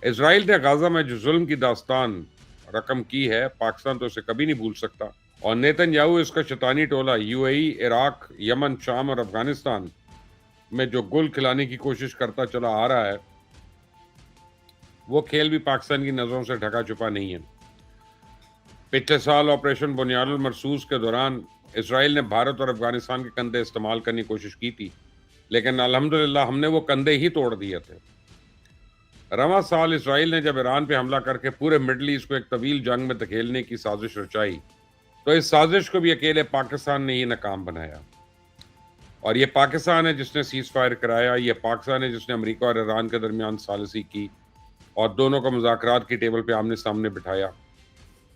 اسرائیل نے غزہ میں جو ظلم کی داستان رقم کی ہے، پاکستان تو اسے کبھی نہیں بھول سکتا، اور نیتن یاہو اس کا شیطانی ٹولہ یو اے ای، عراق، یمن، شام اور افغانستان میں جو گول کھلانے کی کوشش کرتا چلا آ رہا ہے، وہ کھیل بھی پاکستان کی نظروں سے ڈھکا چھپا نہیں ہے۔ پچھلے سال آپریشن بنیاد المرصوص کے دوران اسرائیل نے بھارت اور افغانستان کے کندھے استعمال کرنے کی کوشش کی تھی، لیکن الحمدللہ ہم نے وہ کندھے ہی توڑ دیے تھے۔ رواں سال اسرائیل نے جب ایران پہ حملہ کر کے پورے مڈل ایسٹ کو ایک طویل جنگ میں دھکیلنے کی سازش رچائی، تو اس سازش کو بھی اکیلے پاکستان نے ہی ناکام بنایا، اور یہ پاکستان ہے جس نے سیز فائر کرایا، یہ پاکستان ہے جس نے امریکہ اور ایران کے درمیان ثالثی کی اور دونوں کو مذاکرات کی ٹیبل پہ آمنے سامنے بٹھایا۔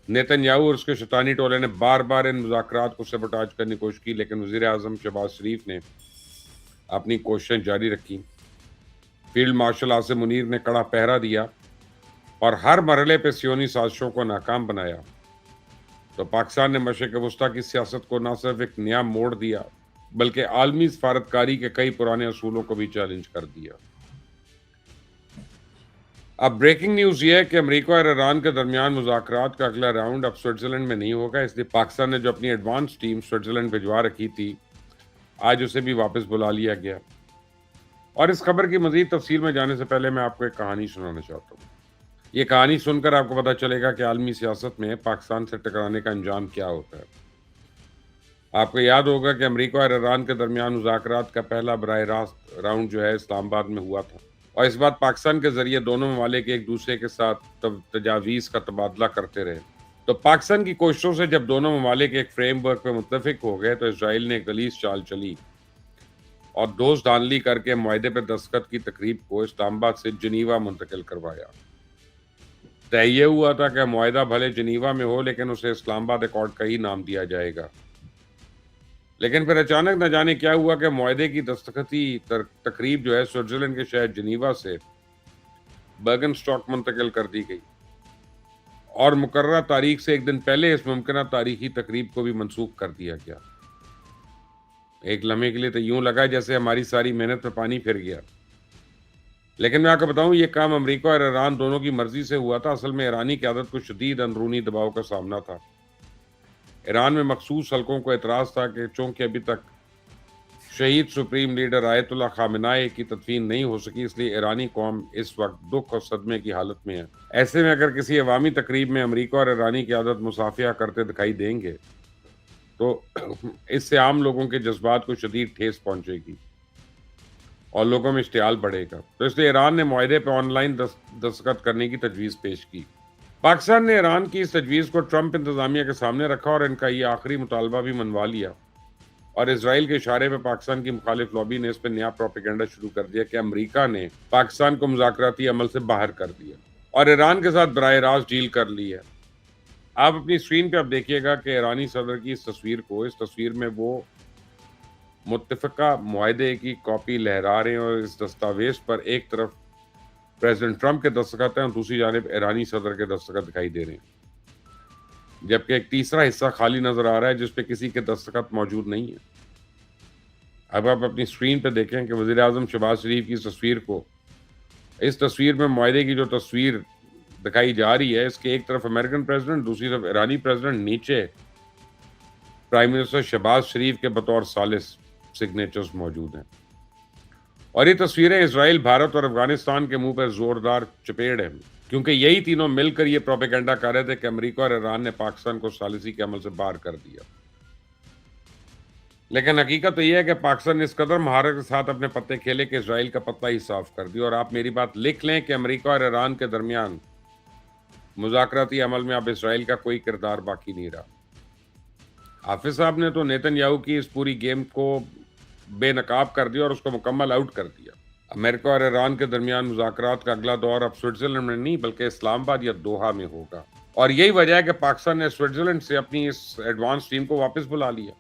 نیتن یاہو اور اس کے شیطانی ٹولے نے بار بار ان مذاکرات کو سیبوٹاج کرنے کی کوشش کی، لیکن وزیر اعظم شہباز شریف نے اپنی کوششیں جاری رکھی۔ فیلڈ مارشل عاصم منیر نے کڑا پہرا دیا اور ہر مرحلے پہ صہیونی سازشوں کو ناکام بنایا، تو پاکستان نے مشرق وسطیٰ کی سیاست کو نہ صرف ایک نیا موڑ دیا بلکہ عالمی سفارتکاری کے کئی پرانے اصولوں کو بھی چیلنج کر دیا۔ اب بریکنگ نیوز یہ ہے کہ امریکہ اور ایران کے درمیان مذاکرات کا اگلا راؤنڈ اب سوئٹزرلینڈ میں نہیں ہوگا، اس لیے پاکستان نے جو اپنی ایڈوانس ٹیم سوئٹزرلینڈ بھجوا رکھی تھی، آج اسے بھی واپس بلا لیا گیا۔ اور اس خبر کی مزید تفصیل میں جانے سے پہلے میں آپ کو ایک کہانی سنانا چاہتا ہوں۔ یہ کہانی سن کر آپ کو پتہ چلے گا کہ عالمی سیاست میں پاکستان سے ٹکرانے کا انجام کیا ہوتا ہے۔ آپ کو یاد ہوگا کہ امریکہ اور ایران کے درمیان مذاکرات کا پہلا براہ راست راؤنڈ جو ہے اسلام آباد میں ہوا تھا، اور اس بات پاکستان کے ذریعے دونوں ممالک ایک دوسرے کے ساتھ تجاویز کا تبادلہ کرتے رہے۔ تو پاکستان کی کوششوں سے جب دونوں ممالک ایک فریم ورک پہ متفق ہو گئے تو اسرائیل نے ایک غلیظ چال چلی اور دوست دھاندلی کر کے معاہدے پہ دستخط کی تقریب کو اسلام آباد سے جنیوا منتقل کروایا۔ طے یہ ہوا تھا کہ معاہدہ بھلے جنیوا میں ہو لیکن اسے اسلام آباد ایکارڈ کا ہی نام دیا جائے گا، لیکن پھر اچانک نہ جانے کیا ہوا کہ معاہدے کی دستخطی تقریب جو ہے سوئٹزرلینڈ کے شہر جنیوا سے برگن اسٹاک منتقل کر دی گئی، اور مقررہ تاریخ سے ایک دن پہلے اس ممکنہ تاریخی تقریب کو بھی منسوخ کر دیا گیا۔ ایک لمحے کے لیے تو یوں لگا جیسے ہماری ساری محنت پہ پانی پھر گیا، لیکن میں آپ کو بتاؤں یہ کام امریکہ اور ایران دونوں کی مرضی سے ہوا تھا۔ اصل میں ایرانی قیادت کو شدید اندرونی دباؤ کا سامنا تھا۔ ایران میں مخصوص حلقوں کو اعتراض تھا کہ چونکہ ابھی تک شہید سپریم لیڈر آیت اللہ خامنہ کی تدفین نہیں ہو سکی، اس لیے ایرانی قوم اس وقت دکھ اور صدمے کی حالت میں ہے۔ ایسے میں اگر کسی عوامی تقریب میں امریکہ اور ایرانی قیادت مصافحہ کرتے دکھائی دیں گے تو اس سے عام لوگوں کے جذبات کو شدید ٹھیس پہنچے گی اور لوگوں میں اشتعال بڑھے گا، تو اس لیے ایران نے معاہدے پہ آن لائن دستخط کرنے کی تجویز پیش کی۔ پاکستان نے ایران کی اس تجویز کو ٹرمپ انتظامیہ کے سامنے رکھا اور ان کا یہ آخری مطالبہ بھی منوا لیا، اور اسرائیل کے اشارے پہ پاکستان کی مخالف لابی نے اس پہ نیا پروپیگنڈا شروع کر دیا کہ امریکہ نے پاکستان کو مذاکراتی عمل سے باہر کر دیا اور ایران کے ساتھ براہ راست ڈیل کر لی ہے۔ آپ اپنی اسکرین پہ آپ دیکھیے گا کہ ایرانی صدر کی اس تصویر میں وہ متفقہ معاہدے کی کاپی لہرا رہے ہیں، اور اس دستاویز پر ایک طرف پریزیڈنٹ ٹرمپ کے دستخط ہیں اور دوسری جانب ایرانی صدر کے دستخط دکھائی دے رہے ہیں، جبکہ ایک تیسرا حصہ خالی نظر آ رہا ہے جس پہ کسی کے دستخط موجود نہیں ہے۔ اب آپ اپنی اسکرین پہ دیکھیں کہ وزیر اعظم شہباز شریف کی اس تصویر میں معاہدے کی جو تصویر دکھائی جا رہی ہے، اس کے ایک طرف امریکن پریزیڈنٹ، دوسری طرف ایرانی پریزیڈنٹ، نیچے پرائم منسٹر شہباز شریف کے بطور ثالث سگنیچرز موجود ہیں، اور یہ تصویریں اسرائیل، بھارت اور افغانستان کے منہ پر زوردار چپیڑ ہیں، کیونکہ یہی تینوں مل کر یہ پروپیگنڈا کر رہے تھے کہ امریکہ اور ایران نے پاکستان کو ثالثی کے عمل سے باہر کر دیا۔ لیکن حقیقت تو یہ ہے کہ پاکستان نے اس قدر مہارت کے ساتھ اپنے پتے کھیلے کہ اسرائیل کا پتہ ہی صاف کر دیا، اور آپ میری بات لکھ لیں کہ امریکہ اور ایران کے درمیان مذاکراتی عمل میں اب اسرائیل کا کوئی کردار باقی نہیں رہا۔ حافظ صاحب نے تو نیتن یاہو کی اس پوری گیم کو بے نقاب کر دیا اور اس کو مکمل آؤٹ کر دیا۔ امریکہ اور ایران کے درمیان مذاکرات کا اگلا دور اب سوئٹزرلینڈ میں نہیں بلکہ اسلام آباد یا دوحہ میں ہوگا، اور یہی وجہ ہے کہ پاکستان نے سوئٹزرلینڈ سے اپنی اس ایڈوانس ٹیم کو واپس بلا لیا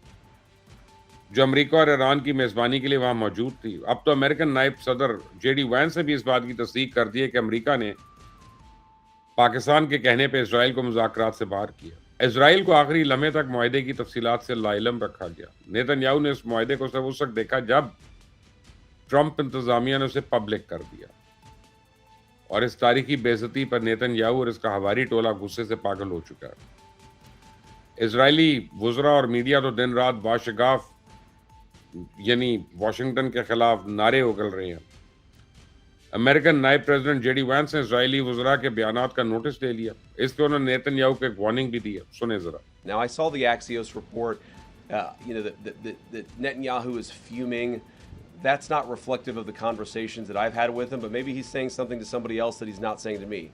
جو امریکہ اور ایران کی میزبانی کے لیے وہاں موجود تھی۔ اب تو امریکن نائب صدر جے ڈی وینس نے بھی اس بات کی تصدیق کر دی ہے کہ امریکہ نے پاکستان کے کہنے پہ اسرائیل کو مذاکرات سے باہر کیا۔ اسرائیل کو آخری لمحے تک معاہدے کی تفصیلات سے لا علم رکھا گیا۔ نیتن یاہو نے اس معاہدے کو صرف اس وقت دیکھا جب ٹرمپ انتظامیہ نے اسے پبلک کر دیا۔ اور اس تاریخی بے عزتی پر نیتن یاہو اور اس کا ہواری ٹولہ غصے سے پاگل ہو چکا ہے۔ اسرائیلی وزراء اور میڈیا تو دن رات باشگاف یعنی واشنگٹن کے خلاف نعرے اگل رہے ہیں۔ امریکن نائب پریزیڈنٹ جے ڈی وینس نے اسرائیلی وزراء کے بیانات کا نوٹس لے لیا، اس پہ انہوں نے نیتن یاہو کو ایک وارننگ بھی دی ہے، سنیں ذرا۔ Now, I saw the Axios report, that Netanyahu is fuming. That's not reflective of the conversations that I've had with him, but maybe he's saying something to somebody else that he's not saying to me.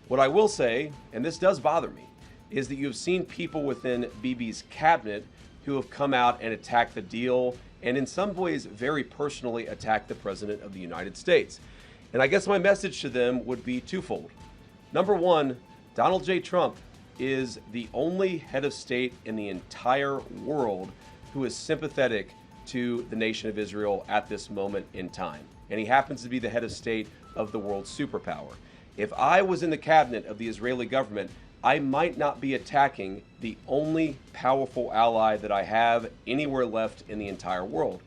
What I will say, and this does bother me, is that you've seen people within Bibi's cabinet who have come out and attacked the deal, and in some ways very personally attacked the President of the United States. And I guess my message to them would be twofold. Number one, Donald J. Trump is the only head of state in the entire world who is sympathetic to the nation of Israel at this moment in time. And he happens to be the head of state of the world's superpower. If I was in the cabinet of the Israeli government, I might not be attacking the only powerful ally that I have anywhere left in the entire world.